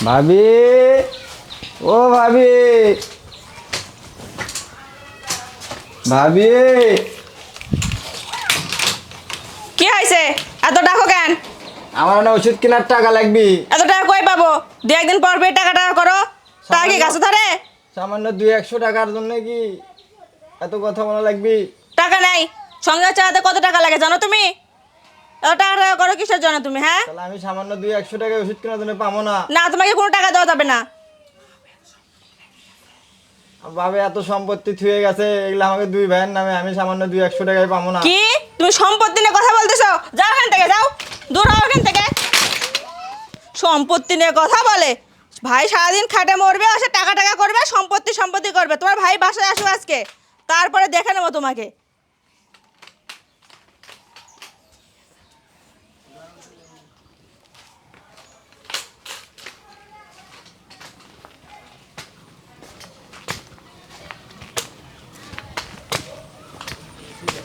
ভাবি, ও ভাবি, ভাবি। কি হয়েছে? এত ডাকো কেন? আমার না ওষুধ কেনার টাকা লাগবে। এত টাকা কই পাবো? দু একদিন পর পর টাকা টাকা করো, টাকা কি গাছে ধরে? সামান্য 200-100 টাকার জন্য কি এত কথা বলা লাগবে? টাকা নাই। সংসার চালাতে কত টাকা লাগে জানো তুমি? এত টাকা টাকা করো কিসের জন্য তুমি? হ্যাঁ তাহলে আমি সামান্য 200-100 টাকায় ওষুধ কেনার জন্য পাবো না? না, তোমাকে কোনো টাকা দেওয়া যাবে না। ভাবে এত সম্পত্তি থুয়ে গেছে, এগুলো আমাকে দুই ভাইয়ের নামে, আমি সামান্য 200-100 টাকায় পাবো না? কি তুমি সম্পত্তি নিয়ে কথা বলতেছো? যাও এখান থেকে, যাও, দূর হও এখান থেকে। সম্পত্তি নিয়ে কথা বলে? ভাই সারাদিন খাটে মরবে, আসে টাকা টাকা করবে, সম্পত্তি সম্পত্তি করবে। তোমার ভাই বাসায় আসো আজকে, তারপরে দেখে নেবো তোমাকে।